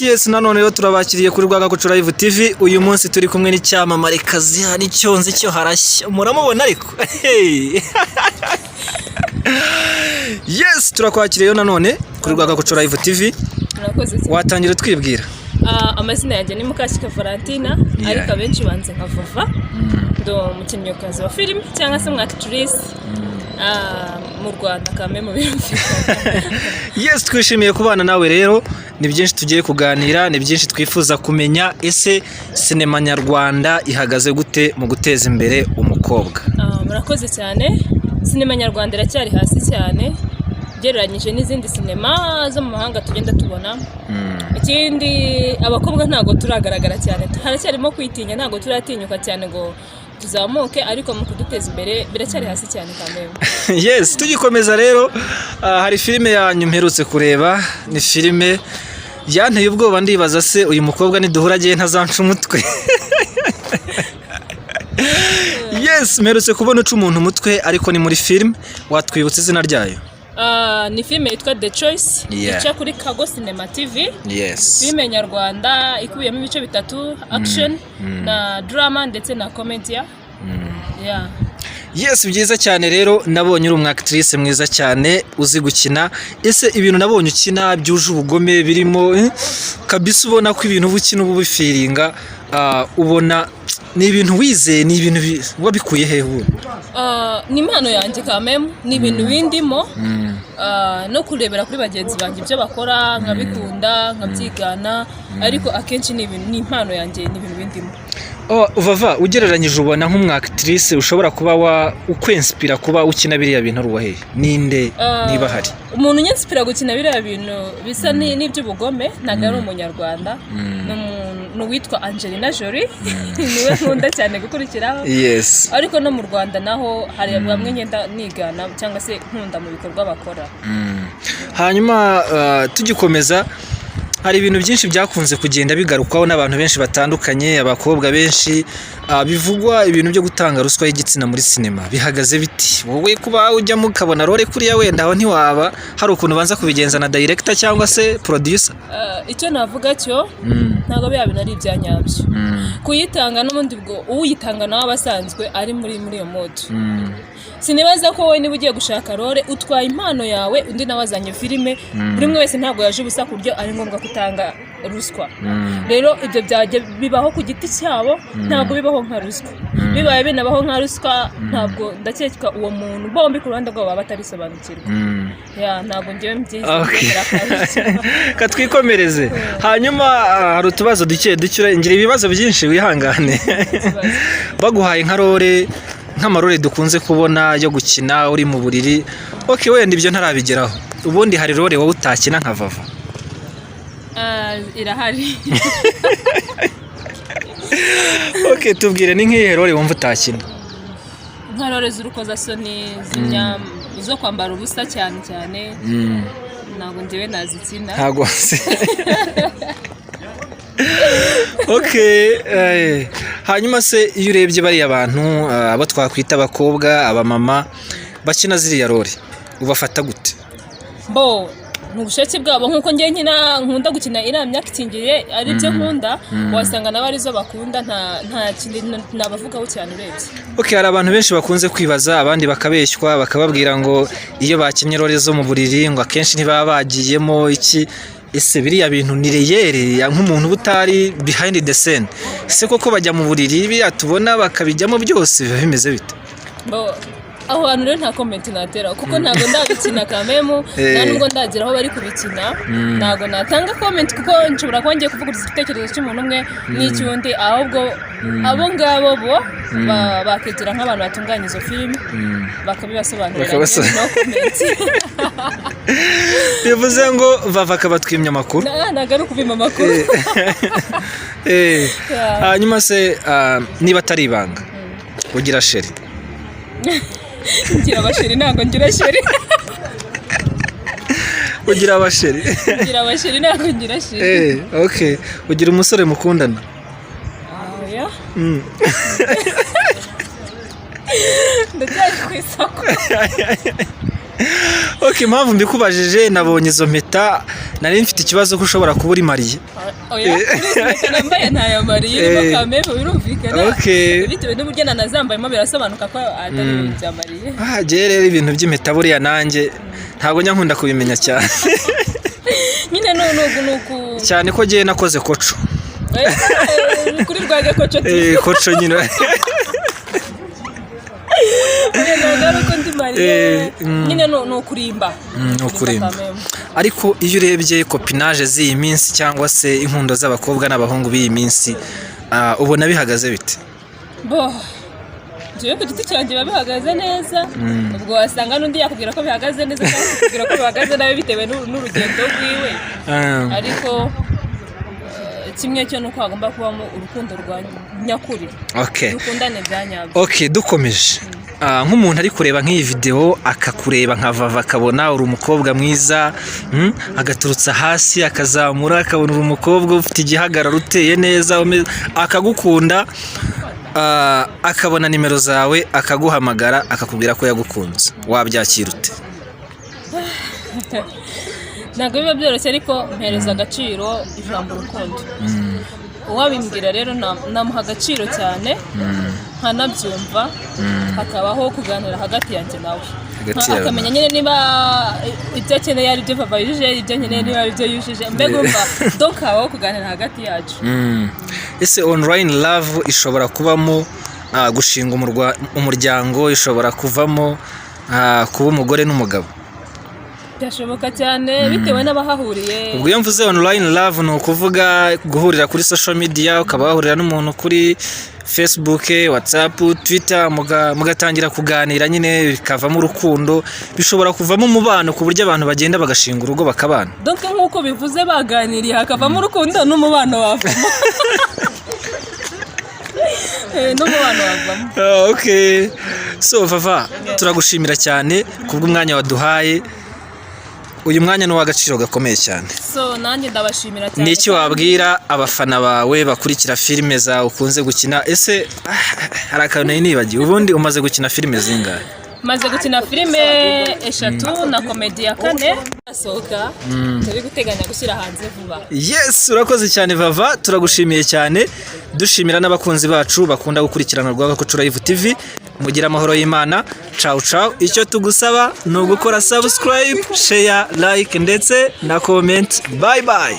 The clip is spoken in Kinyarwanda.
Yes nanone rero turabakiriye kuri Rwagakoco Live TV. Uyu munsi turi kumwe n'icyamamare kazi hani cyonze cyo harashya. Muramubona ariko. Yes turakwakiriye yo nanone kuri Rwagakoco Live TV. Watangira twibwira. Amazina yanjye ni Mukashika Valentina, ariko abenshi banze nka Vava. Ndo umukinnyikazi wa film cyangwa se umwactrice mu Rwanda kame mu birumvikana. Yes twishimiye kubana nawe rero. Ni byinshi tugiye kuganira, ni byinshi twifuza kumenya. Ese sinema nyarwanda ihagaze gute mu guteza imbere umukobwa? Murakoze cyane. Sinema nyarwanda iracyari hasi cyane gereranyije n'izindi sinema zo mu mahanga tugenda tubona. Ikindi abakobwa ntago turagaragara cyane, haracyarimo kwitinya, ntago turatinyuka cyane ngo tuzamuke, ariko mu kuduteza imbere biracyari hasi cyane kamwe. Yes tugikomeza rero, hari filime yanyu mperutse kureba, ni filime yanteye ubwoba, ndibaza se uyu mukobwa niduhura agiye ntazanca umutwe. Yes mperutse kubona uca umuntu umutwe, ariko ni muri filime. Watwibutse izina ryayo? Ni filime yitwa The Choice, ica kuri Kago Cinema TV. Yes. Filime nyarwanda ikubiyemo ibice bitatu, action na drama ndetse na comedy. Yeah. Yes byiza cyane rero, nabonye uri umwactrice mwiza cyane uzi gukina. Ese ibintu nabonye ukina byuje ubugome birimo kabisa, ubona ko ibintu ubukina ubu bifiringa, ubona ni ibintu wize, ni ibintu wabikuye hehe ubu? Ni impano yanjye kameme, ni ibintu bindimo, no kurebera kuri bagenzi banjye ibyo bakora nkabikunda nkabyigana, ariko akenshi ni ibintu, ni impano yanjye, ni ibintu bindimo. Vava, ugereranyije ubona nk'umwactrice ushobora kuba ukwenspira kuba ukina biriya bintu ruwa hehe? Ninde niba hari umuntu unyenspira gukina biriya bintu bisa n'iby'ubugome? Ntago ari umunyarwanda, no witwa Angelina Jolie. Niwe nkunda cyane gukurikiraho. Yes. Ariko no mu Rwanda naho hari bamwe ngenda nigana cyangwa se nkunda mu bikorwa bakora. Hanyuma tugikomeza, hari ibintu byinshi byakunze kugenda bigarukwaho n'abantu benshi batandukanye, abakobwa benshi, bivugwa ibintu byo gutanga ruswa y'igitsina muri sinema. Bihagaze biti? Wowe kuba ujya mukabona role kuriya wenda aho ntiwaba hari ukuntu banza kubigenza na director cyangwa se producer? Icyo navuga cyo ntago biya bintu ari ibyanyabyo. Kuyitanga n'ubundi bwo uyitanga nawe abasanzwe ari muri iyo mode. Sinibaza ko wowe niba ugiye gushaka role utwaye impano yawe, undi nawazanye filime, buri umwe wese ntabwo yaje ubusa kuryo ari ngombwa kutanga ruswa. Rero ibyo byajya bibaho ku giti cyabo, ntabwo bibaho nka ruswa. Bibaye binabaho nka ruswa, ntabwo ndakeka uwo muntu bombi ku ruhande rwabo baba batarisobanukirwa. Ntabwo ngiye mbyizera katwikomereze. Hanyuma hari utubazo duke ngira ibibazo byinshi, wihangane. Baguhaye nka role, nk'amarore dukunze kubona yo gukina uri mu buriri, wenda ibyo ntarabigeraho, ubundi hari role wowe utakina nka Vava? Irahari. Tubwire ni nk'ihe role wumva utakina? Nka role z'urukozasoni, zo kwambara ubusa cyane cyane, ntabwo ndiwe nazikina. Ntabwo hanyuma se iyo urebye bariya bantu, abo twakwita abakobwa, abamama bakina ziriya role, ubafata gute? N'ubushake bwabo, nkuko ngiye nkunda gukina iramya actingiye ari byo nkunda, wasanga nabo arizo bakunda, nta kindi nabavugaho cyane urebye. Hari abantu benshi bakunze kwibaza, abandi bakabeshywa bakababwira ngo iyo bakinnye role zo mu buriri ngo akenshi ntibaba bagiyemo iki. Ese biriya bintu ni reyere nk'umuntu butari behind the scene? Ese koko bajya mu buriri biriya tubona bakabijyamo byose, biba bimeze bite? Aho hantu rero nta comment natera, kuko ntabwo ndabikina kamemu, nta nubwo ndagira aho bari kubikina. Ntabwo natanga comment kuko nshobora kuba ngiye kuvuga igitekerezo cy'umuntu umwe n'icyundi, ahubwo abo ngabo bo bakegera nk'abantu batunganya izo filime bakabibasobanurira. No comment. Bivuze ngo Vava akabatwimya amakuru? Ntabwo ari ukubima amakuru. Hanyuma se niba atari ibanga, ugira sheri? Ngira abasheri, ntabwo ngira sheri. Ugira abasheri? Ngira abasheri, ntabwo ngira sheri. Ugira umusore mukundana? Oya. Ndacyari ku isoko. Okay, impamvu mbikubajije nabonye izo mpeta nari mfite ikibazo ko ushobora kuba uri mariye. oya impeta nambaye ntayambariye irimo kameme birumvikana bitewe n'uburyo nanazambayemo birasobanuka ko atari ibintu byambariye rero ibintu by'impeta buriya nanjye ntabwo nkunda kubimenya cyane nyine nuku cyane ko giye nakoze koco kuri rwage koco koco nyine nyine nukurimba ariko iyo urebye kopinage z'iyi minsi cyangwa se inkundo z'abakobwa n'abahungu b'iyi minsi ubona bihagaze bite njyewe ku giti cyanjye biba bihagaze neza ubwo wasanga n'undi yakubwira ko bihagaze neza cyangwa akakubwira ko bihagaze nawe bitewe n'urugendo rwiwe ariko kimwe cyo nuko hagomba kubamo urukundo rwa nyakuri dukundane bya nyabyo dukomeje nk'umuntu ari kureba nk'iyi video akakureba nka Vava akabona uri umukobwa mwiza agaturutsa hasi akazamura akabona uri umukobwa ufite igihagararo uteye neza akagukunda akabona nimero zawe akaguhamagara akakubwira ko yagukunze wabyakira ute? ntabwo biba byoroshye ariko mpereza agaciro ijambo urukundo uwabimbwira rero namuha agaciro cyane nkanabyumva hakabaho kuganira hagati yanjye nawe akamenya nyine niba ibyo akeneye ari byo Vava yujuje ibyo nkeneye niba ari byo yujuje mbega umva donc habaho kuganira hagati yacu. Ese online love ishobora kubamo gushinga umuryango, ishobora kuvamo kuba umugore n'umugabo? Byashoboka cyane bitewe n'abahahuriye. Ubwo iyo mvuze online love ni ukuvuga guhurira kuri social media, ukaba wahurira n'umuntu kuri Facebook, WhatsApp, Twitter, mugatangira kuganira nyine bikavamo urukundo, bishobora kuvamo umubano ku buryo abantu bagenda bagashinga urugo bakabana. Donc nkuko bivuze baganiriye hakavamo urukundo n'umubano wavamo. N'umubano wavamo. Okay. So Vava, turagushimira cyane kubw'umwanya waduhaye. Uyu mwanya ni w'agaciro gakomeye cyane. So nanjye ndabashimira cyane. Niki wabwira abafana bawe bakurikira filime za ukunze gukina? Ese hari akantu nibagiwe, ubundi umaze gukina filime zingahe? Maze gukina filime 3 na komedi ya 4 asohoka turi guteganya gushyira hanze vuba. Yes, urakoze cyane Vava, turagushimiye cyane. Dushimira n'abakunzi bacu bakunda gukurikirana Rwagakoco Live TV. Mugira amahoro y'Imana. Ciao ciao. Icyo tugusaba ni ugukora subscribe, share, like ndetse na comment. Bye bye.